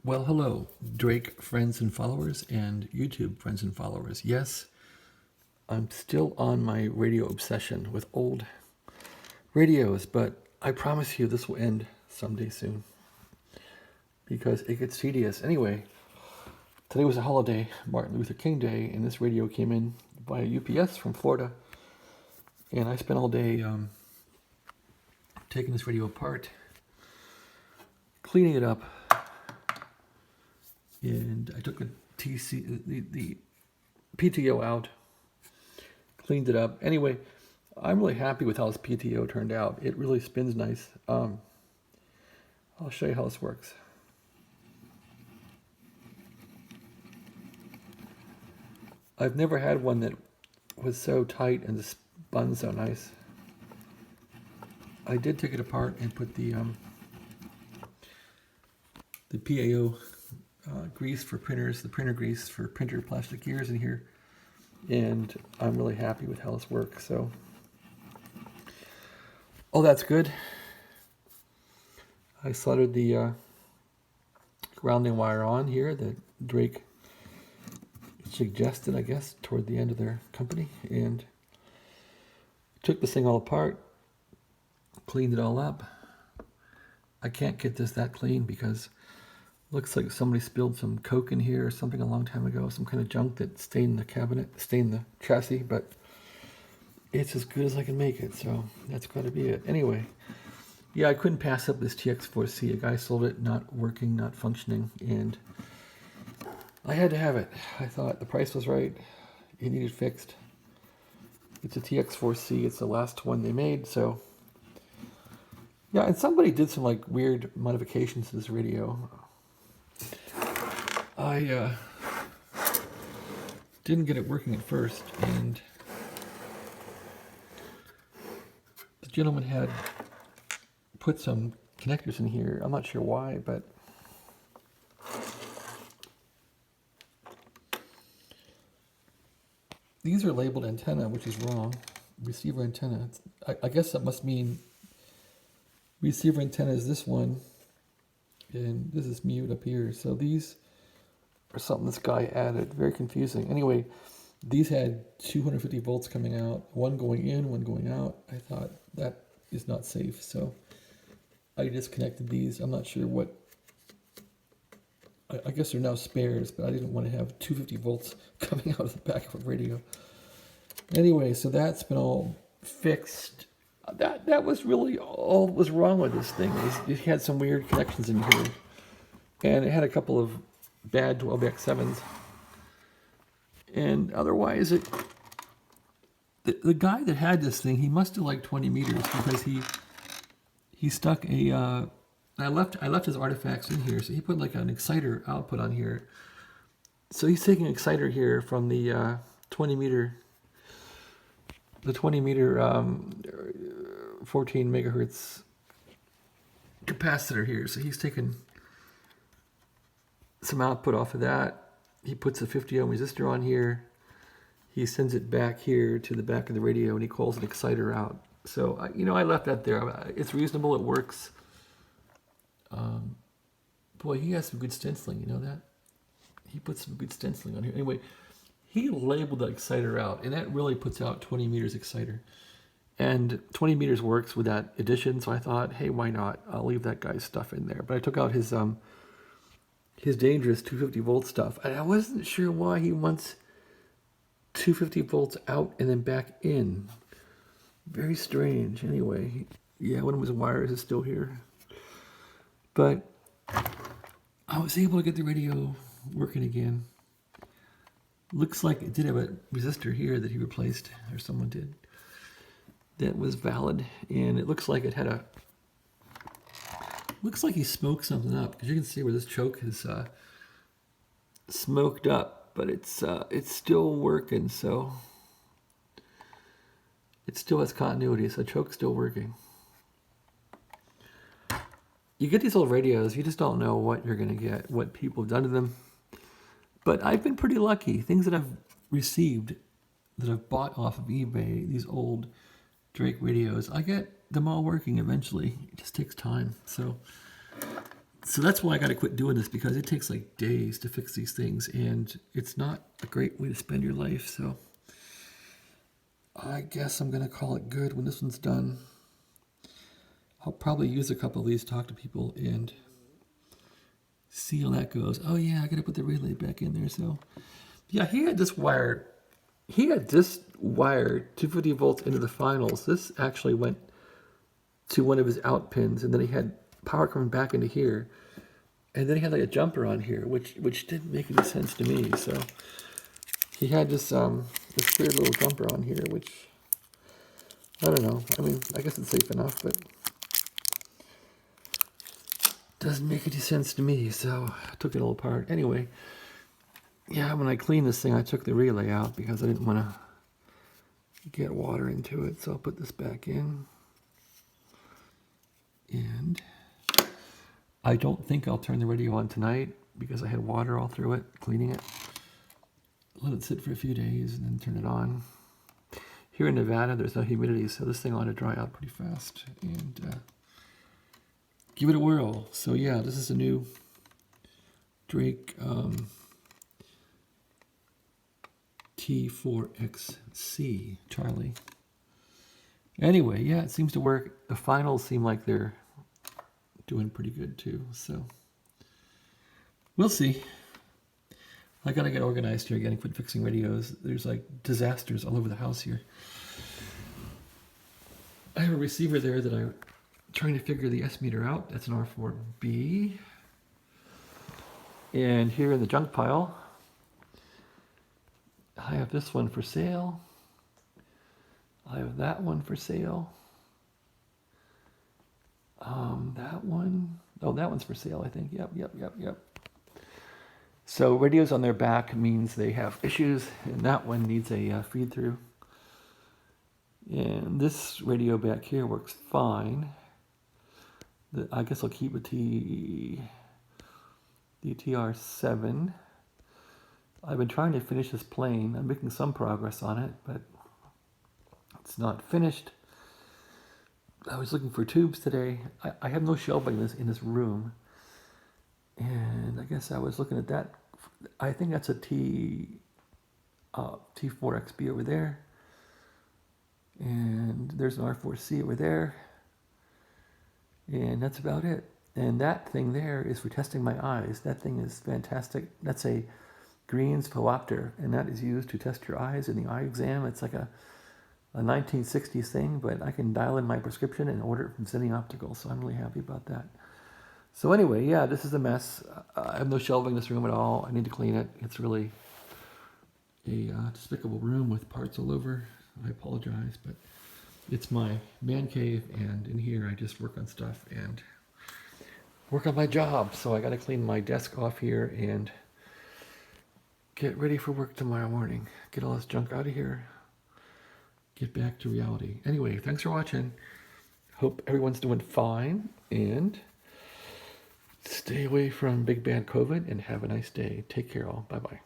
Well, hello, Drake friends and followers and YouTube friends and followers. Yes, I'm still on my radio obsession with old radios, but I promise you this will end someday soon because it gets tedious. Anyway, today was a holiday, Martin Luther King Day, and this radio came in by UPS from Florida. And I spent all day taking this radio apart, cleaning it up, and I took the PTO out, cleaned it up. Anyway, I'm really happy with how this PTO turned out. It really spins nice. I'll show you how this works. I've never had one that was so tight and spun so nice. I did take it apart and put the PAO grease for printers, the printer grease for printer plastic gears in here, and I'm really happy with how this works. So, oh, that's good. I soldered the grounding wire on here that Drake suggested, I guess, toward the end of their company, and took this thing all apart, cleaned it all up. I can't get this that clean because it looks like somebody spilled some Coke in here or something a long time ago, some kind of junk that stained the cabinet, stained the chassis, but it's as good as I can make it, so that's got to be it. Anyway, yeah, I couldn't pass up this T4XC. A guy sold it, not working, not functioning, and I had to have it. I thought the price was right. It needed fixed. It's a T4XC. It's the last one they made, so yeah, and somebody did some like weird modifications to this radio. I didn't get it working at first, and the gentleman had put some connectors in here. I'm not sure why, but these are labeled antenna, which is wrong. Receiver antenna. I guess that must mean receiver antenna is this one, and this is mute up here. So these are something this guy added. Very confusing. Anyway, these had 250 volts coming out, one going in, one going out. I thought that is not safe, so I disconnected these. I'm not sure what. I guess they're now spares, but I didn't want to have 250 volts coming out of the back of a radio. Anyway, so that's been all fixed. That was really all that was wrong with this thing. It had some weird connections in here, and it had a couple of bad 12x7s. And otherwise, the guy that had this thing, he must have liked 20 meters because he stuck a. I left his artifacts in here, so he put like an exciter output on here. So he's taking an exciter here from the 20 meter 14 megahertz capacitor here. So he's taking some output off of that. He puts a 50 ohm resistor on here. He sends it back here to the back of the radio, and he calls an exciter out. So I left that there. It's reasonable. It works. Boy, he has some good stenciling, you know that? He put some good stenciling on here. Anyway, he labeled the exciter out, and that really puts out 20 meters exciter. And 20 meters works with that addition, so I thought, hey, why not? I'll leave that guy's stuff in there. But I took out his dangerous 250 volt stuff. And I wasn't sure why he wants 250 volts out and then back in. Very strange. Anyway, yeah, one of his wires is still here. But I was able to get the radio working again. Looks like it did have a resistor here that he replaced, or someone did. That was valid, and it looks like it had a. Looks like he smoked something up, because you can see where this choke is smoked up, but it's still working, so it still has continuity, so choke's still working. You get these old radios, you just don't know what you're going to get, what people have done to them. But I've been pretty lucky. Things that I've received, that I've bought off of eBay, these old Drake radios, I get them all working eventually. It just takes time. So, So that's why I got to quit doing this, because it takes like days to fix these things, and it's not a great way to spend your life. So I guess I'm going to call it good when this one's done. I'll probably use a couple of these, talk to people, and see how that goes. Oh yeah, I got to put the relay back in there. So yeah, he had this wired 250 volts into the finals. This actually went to one of his out pins, and then he had power coming back into here, and then he had like a jumper on here, which didn't make any sense to me. So he had this weird little jumper on here, which I don't know. I mean, I guess it's safe enough, but doesn't make any sense to me. So I took it all apart. Anyway, yeah, when I cleaned this thing, I took the relay out because I didn't want to get water into it. So I'll put this back in. And I don't think I'll turn the radio on tonight because I had water all through it, cleaning it. Let it sit for a few days and then turn it on. Here in Nevada, there's no humidity, so this thing ought to dry out pretty fast. And give it a whirl. So yeah, this is a new Drake T4XC, Charlie. Anyway, yeah, it seems to work. The finals seem like they're doing pretty good too, so we'll see. I gotta get organized here again, quit fixing radios. There's like disasters all over the house here. I have a receiver there that I'm trying to figure the S meter out. That's an R4B. And here in the junk pile, I have this one for sale. I have that one for sale. That one, oh, that one's for sale, I think. Yep. So radios on their back means they have issues, and that one needs a feed through. And this radio back here works fine. I guess I'll keep the TR7. I've been trying to finish this plane. I'm making some progress on it, but it's not finished. I was looking for tubes today. I have no shelving in this room. And I guess I was looking at that. I think that's a T4XB over there. And there's an R4C over there. And that's about it. And that thing there is for testing my eyes. That thing is fantastic. That's a Green's Philopter, and that is used to test your eyes in the eye exam. It's like a 1960s thing, but I can dial in my prescription and order it from Cine Optical, so I'm really happy about that. So anyway, yeah, this is a mess. I have no shelving in this room at all. I need to clean it. It's really a despicable room with parts all over. I apologize, but it's my man cave, and in here I just work on stuff and work on my job. So I got to clean my desk off here and get ready for work tomorrow morning. Get all this junk out of here. Get back to reality. Anyway, thanks for watching. Hope everyone's doing fine, and stay away from big bad COVID, and have a nice day. Take care all. Bye-bye.